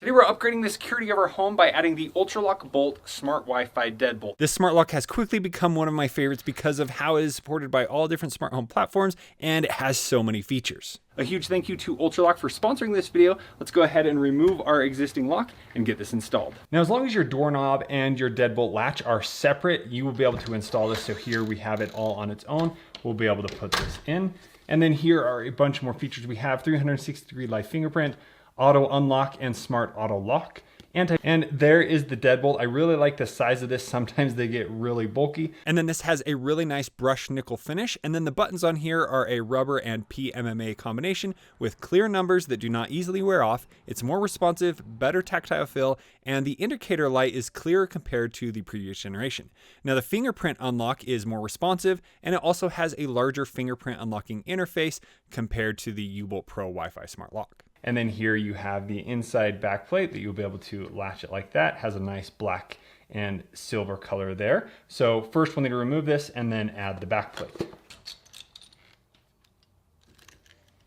Today we're upgrading the security of our home by adding the Ultraloq Bolt Smart Wi-Fi Deadbolt. This smart lock has quickly become one of my favorites because of how it is supported by all different smart home platforms and it has so many features. A huge thank you to Ultraloq for sponsoring this video. Let's go ahead and remove our existing lock and get this installed. Now, as long as your doorknob and your deadbolt latch are separate, you will be able to install this. So here we have it all on its own. We'll be able to put this in. And then here are a bunch more features. We have 360-degree live fingerprint, auto unlock, and smart auto lock. And there is the deadbolt. I really like the size of this. Sometimes they get really bulky. And then this has a really nice brushed nickel finish. And then the buttons on here are a rubber and PMMA combination with clear numbers that do not easily wear off. It's more responsive, better tactile feel, and the indicator light is clearer compared to the previous generation. Now the fingerprint unlock is more responsive, and it also has a larger fingerprint unlocking interface compared to the U-Bolt Pro Wi-Fi smart lock. And then here you have the inside back plate that you'll be able to latch it like that. It has a nice black and silver color there. So first we'll need to remove this and then add the back plate.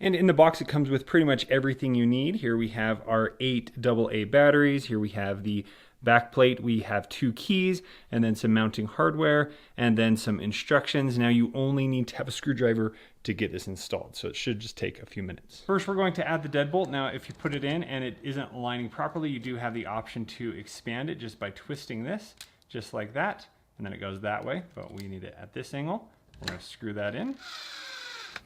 And in the box it comes with pretty much everything you need. Here we have our 8 AA batteries. Here we have the back plate, we have 2 keys, and then some mounting hardware, and then some instructions. Now you only need to have a screwdriver to get this installed, so it should just take a few minutes. First, we're going to add the deadbolt. Now, if you put it in and it isn't aligning properly, you do have the option to expand it just by twisting this, just like that, and then it goes that way, but we need it at this angle. We're going to screw that in.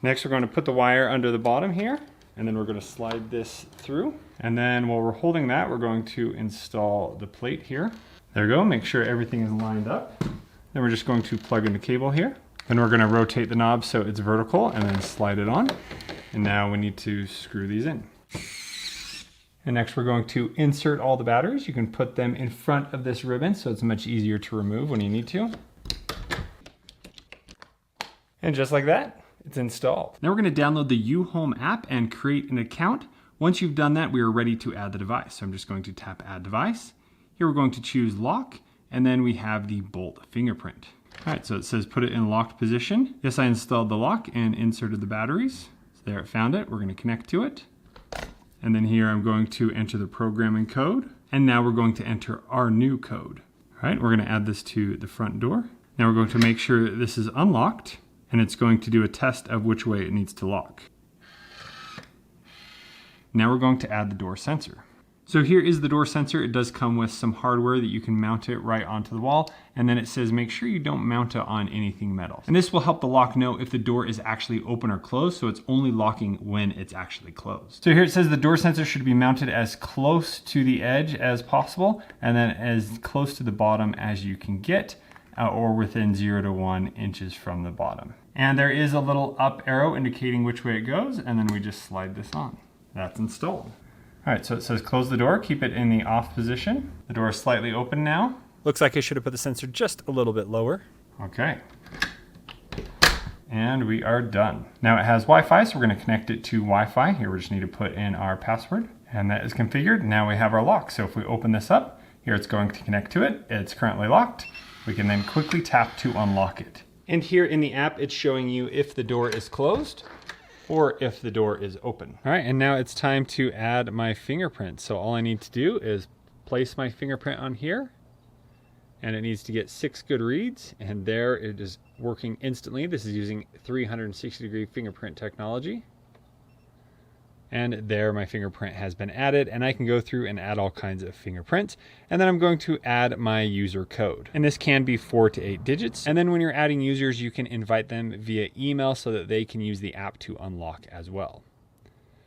Next, we're going to put the wire under the bottom here, and then we're going to slide this through. And then while we're holding that, we're going to install the plate here. There we go, make sure everything is lined up. Then we're just going to plug in the cable here. Then we're going to rotate the knob so it's vertical and then slide it on. And now we need to screw these in. And next we're going to insert all the batteries. You can put them in front of this ribbon so it's much easier to remove when you need to. And just like that, it's installed. Now we're going to download the UHome app and create an account. Once you've done that, we are ready to add the device. So I'm just going to tap Add Device. Here we're going to choose Lock, and then we have the Bolt fingerprint. All right, so it says put it in locked position. Yes, I installed the lock and inserted the batteries. So there it found it. We're going to connect to it. And then here I'm going to enter the programming code. And now we're going to enter our new code. All right, we're going to add this to the front door. Now we're going to make sure this is unlocked, and it's going to do a test of which way it needs to lock. Now we're going to add the door sensor. So here is the door sensor. It does come with some hardware that you can mount it right onto the wall. And then it says, make sure you don't mount it on anything metal. And this will help the lock know if the door is actually open or closed. So it's only locking when it's actually closed. So here it says the door sensor should be mounted as close to the edge as possible, and then as close to the bottom as you can get, or within 0 to 1 inches from the bottom. And there is a little up arrow indicating which way it goes, and then we just slide this on. That's installed. All right, so it says close the door, keep it in the off position. The door is slightly open now. Looks like I should have put the sensor just a little bit lower. Okay. And we are done. Now it has Wi-Fi, so we're going to connect it to Wi-Fi. Here we just need to put in our password, and that is configured. Now we have our lock. So if we open this up, here it's going to connect to it. It's currently locked. We can then quickly tap to unlock it. And here in the app, it's showing you if the door is closed or if the door is open. All right, and now it's time to add my fingerprint. So all I need to do is place my fingerprint on here, and it needs to get 6 good reads, and there it is working instantly. This is using 360-degree fingerprint technology. And there my fingerprint has been added, and I can go through and add all kinds of fingerprints. And then I'm going to add my user code. And this can be 4 to 8 digits. And then when you're adding users, you can invite them via email so that they can use the app to unlock as well.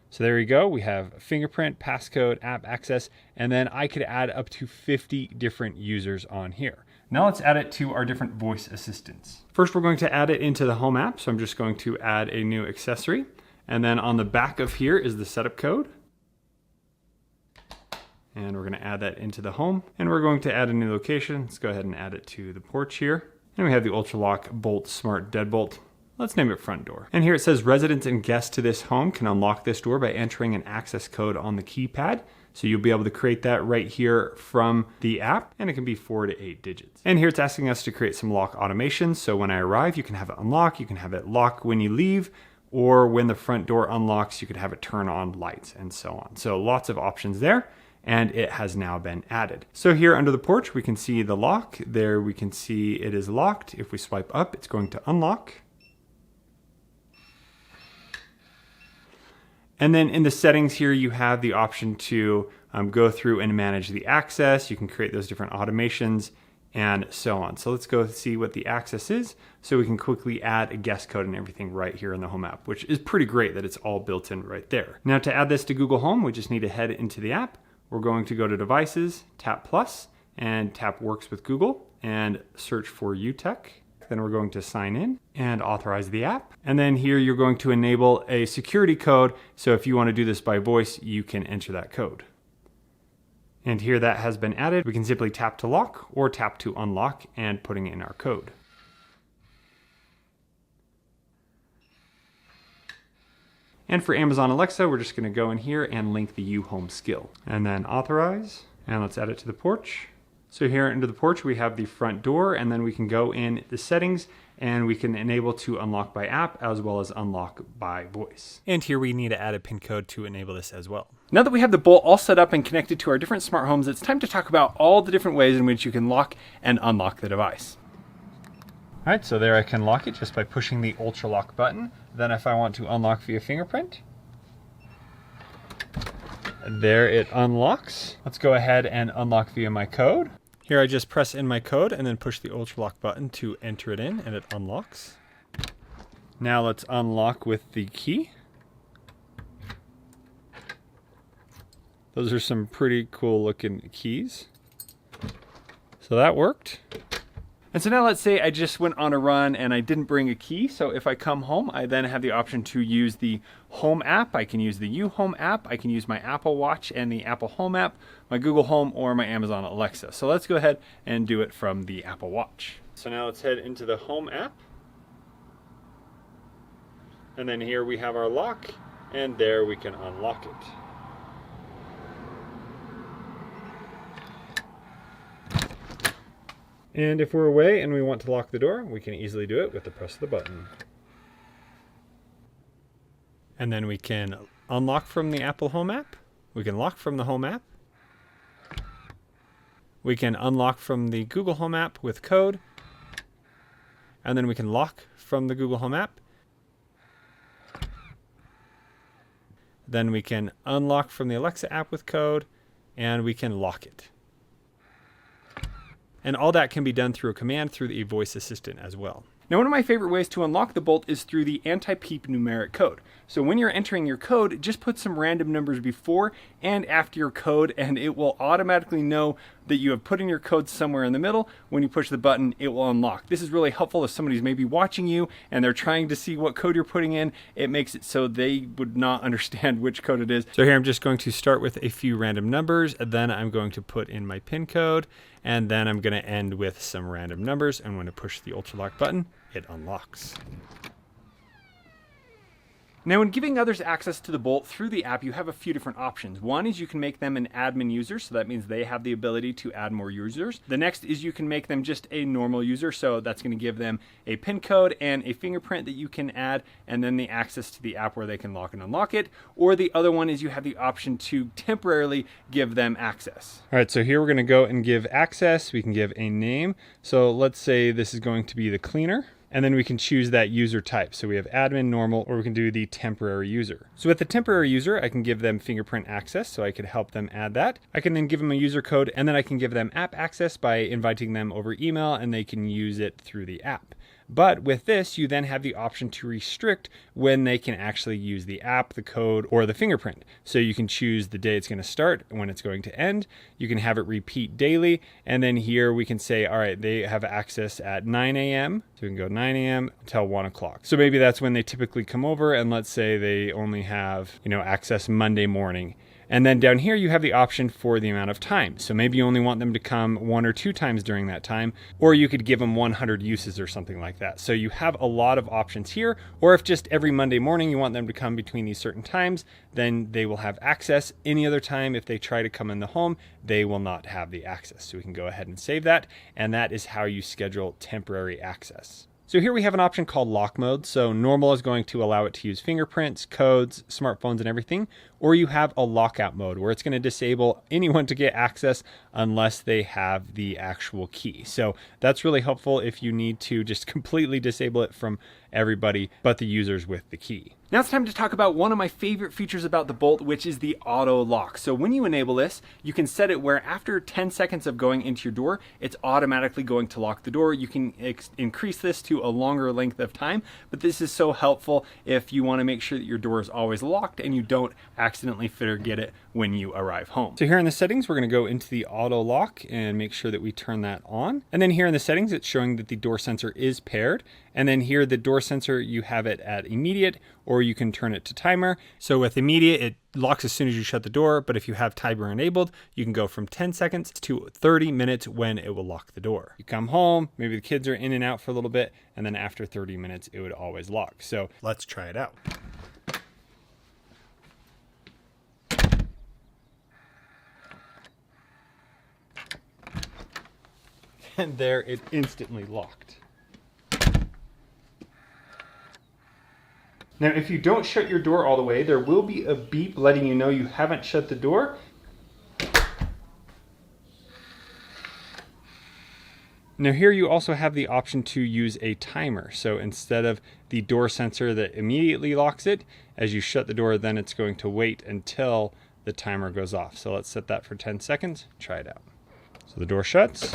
So there you go. We have fingerprint, passcode, app access, and then I could add up to 50 different users on here. Now let's add it to our different voice assistants. First, we're going to add it into the Home app. So I'm just going to add a new accessory. And then on the back of here is the setup code. And we're going to add that into the home. And we're going to add a new location. Let's go ahead and add it to the porch here. And we have the Ultraloq Bolt Smart Deadbolt. Let's name it front door. And here it says residents and guests to this home can unlock this door by entering an access code on the keypad. So you'll be able to create that right here from the app, and it can be 4 to 8 digits. And here it's asking us to create some lock automations. So when I arrive, you can have it unlock, you can have it lock when you leave, or when the front door unlocks, you could have it turn on lights and so on. So lots of options there. and it has now been added. So here under the porch, we can see the lock. There we can see it is locked. If we swipe up, it's going to unlock. And then in the settings here, you have the option to go through and manage the access. You can create those different automations and so on. So let's go see what the access is so we can quickly add a guest code and everything right here in the Home app, which is pretty great that it's all built in right there. Now to add this to Google Home, we just need to head into the app. We're going to go to Devices, tap Plus, and tap Works with Google, and search for UTech. Then we're going to sign in and authorize the app. And then here you're going to enable a security code. So if you want to do this by voice, you can enter that code. And here that has been added. We can simply tap to lock or tap to unlock and putting in our code. And for Amazon Alexa, we're just going to go in here and link the Home skill. And then authorize, and let's add it to the porch. So here under the porch, we have the front door, and then we can go in the settings and we can enable to unlock by app as well as unlock by voice. And here we need to add a PIN code to enable this as well. Now that we have the Bolt all set up and connected to our different smart homes, it's time to talk about all the different ways in which you can lock and unlock the device. All right, so there I can lock it just by pushing the Ultraloq button. Then if I want to unlock via fingerprint, there it unlocks. Let's go ahead and unlock via my code. Here I just press in my code and then push the Ultraloq button to enter it in, and it unlocks. Now let's unlock with the key. Those are some pretty cool looking keys. So that worked. And so now let's say I just went on a run and I didn't bring a key. So if I come home, I then have the option to use the Home app. I can use the Home app. I can use my Apple Watch and the Apple Home app, my Google Home, or my Amazon Alexa. So let's go ahead and do it from the Apple Watch. So now let's head into the Home app. And then here we have our lock, and there we can unlock it. And if we're away and we want to lock the door, we can easily do it with the press of the button. And then we can unlock from the Apple Home app. We can lock from the Home app. We can unlock from the Google Home app with code. And then we can lock from the Google Home app. Then we can unlock from the Alexa app with code, and we can lock it. And all that can be done through a command through the voice assistant as well. Now, one of my favorite ways to unlock the Bolt is through the anti-peep numeric code. So when you're entering your code, just put some random numbers before and after your code, and it will automatically know that you have put in your code somewhere in the middle. When you push the button, it will unlock. This is really helpful if somebody's maybe watching you and they're trying to see what code you're putting in. It makes it so they would not understand which code it is. So here I'm just going to start with a few random numbers, and then I'm going to put in my PIN code, and then I'm going to end with some random numbers. And when I push the Ultraloq button, it unlocks. Now, when giving others access to the Bolt through the app, you have a few different options. One is you can make them an admin user, so that means they have the ability to add more users. The next is you can make them just a normal user, so that's going to give them a PIN code and a fingerprint that you can add, and then the access to the app where they can lock and unlock it. Or the other one is you have the option to temporarily give them access. All right, so here we're going to go and give access. We can give a name. So let's say this is going to be the cleaner. And then we can choose that user type. So we have admin, normal, or we can do the temporary user. So with the temporary user, I can give them fingerprint access, so I could help them add that. I can then give them a user code, and then I can give them app access by inviting them over email, and they can use it through the app. But with this, you then have the option to restrict when they can actually use the app, the code, or the fingerprint. So you can choose the day it's going to start and when it's going to end. You can have it repeat daily. And then here we can say, all right, they have access at 9 a.m. So we can go 9 a.m. until 1 o'clock. So maybe that's when they typically come over. And let's say they only have, access Monday morning. And then down here, you have the option for the amount of time. So maybe you only want them to come 1 or 2 times during that time, or you could give them 100 uses or something like that. So you have a lot of options here. Or if just every Monday morning you want them to come between these certain times, then they will have access. Any other time, if they try to come in the home, they will not have the access. So we can go ahead and save that. And that is how you schedule temporary access. So here we have an option called lock mode. So normal is going to allow it to use fingerprints, codes, smartphones, and everything. or you have a lockout mode where it's going to disable anyone to get access unless they have the actual key. So that's really helpful if you need to just completely disable it from everybody but the users with the key. Now it's time to talk about one of my favorite features about the Bolt, which is the auto lock. So when you enable this, you can set it where after 10 seconds of going into your door, it's automatically going to lock the door. You can increase this to a longer length of time, but this is so helpful if you want to make sure that your door is always locked and you don't accidentally forget it when you arrive home. So here in the settings, we're going to go into the auto lock and make sure that we turn that on. And then here in the settings, it's showing that the door sensor is paired. And then here, the door sensor, you have it at immediate, or you can turn it to timer. So with immediate, it locks as soon as you shut the door. But if you have timer enabled, you can go from 10 seconds to 30 minutes when it will lock the door. You come home, maybe the kids are in and out for a little bit, and then after 30 minutes, it would always lock. So let's try it out. And there, it instantly locked. Now, if you don't shut your door all the way, there will be a beep letting you know you haven't shut the door. Now here you also have the option to use a timer. So instead of the door sensor that immediately locks it, as you shut the door, then it's going to wait until the timer goes off. So let's set that for 10 seconds, try it out. So the door shuts.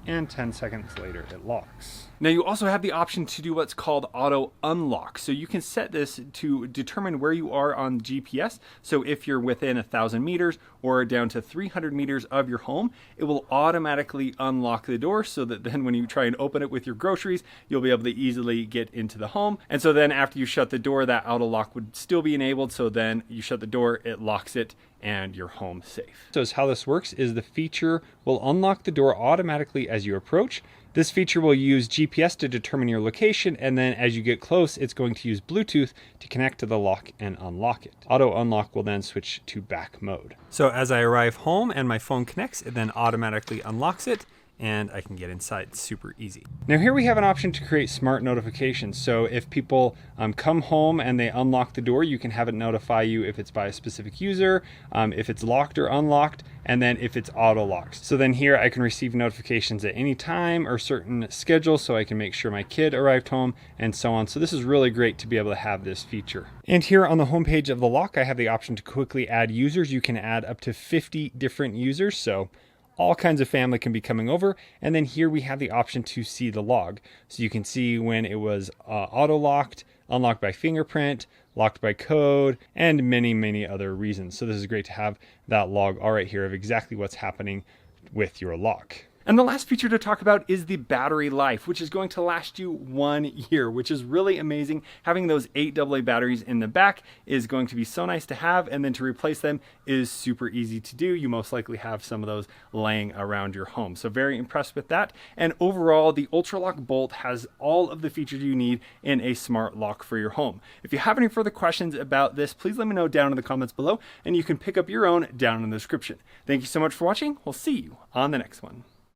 And 10 seconds later, it locks. Now you also have the option to do what's called auto unlock. So you can set this to determine where you are on GPS. So if you're within 1,000 meters or down to 300 meters of your home, it will automatically unlock the door so that then when you try and open it with your groceries, you'll be able to easily get into the home. And so then after you shut the door, that auto lock would still be enabled. So then you shut the door, it locks it, and you're home safe. So how this works is the feature will unlock the door automatically as you approach. This feature will use GPS to determine your location, and then as you get close, it's going to use Bluetooth to connect to the lock and unlock it. Auto unlock will then switch to back mode. So as I arrive home and my phone connects, it then automatically unlocks it, and I can get inside. It's super easy. Now here we have an option to create smart notifications. So if people come home and they unlock the door, you can have it notify you if it's by a specific user, if it's locked or unlocked, and then if it's auto locked. So then here I can receive notifications at any time or certain schedule, so I can make sure my kid arrived home and so on. So this is really great to be able to have this feature. And here on the homepage of the lock, I have the option to quickly add users. You can add up to 50 different users. So all kinds of family can be coming over. And then here we have the option to see the log. So you can see when it was auto-locked, unlocked by fingerprint, locked by code, and many, many other reasons. So this is great to have that log all right here of exactly what's happening with your lock. And the last feature to talk about is the battery life, which is going to last you 1 year, which is really amazing. Having those 8 AA batteries in the back is going to be so nice to have, and then to replace them is super easy to do. You most likely have some of those laying around your home. So very impressed with that. And overall, the Ultraloq Bolt has all of the features you need in a smart lock for your home. If you have any further questions about this, please let me know down in the comments below, and you can pick up your own down in the description. Thank you so much for watching. We'll see you on the next one.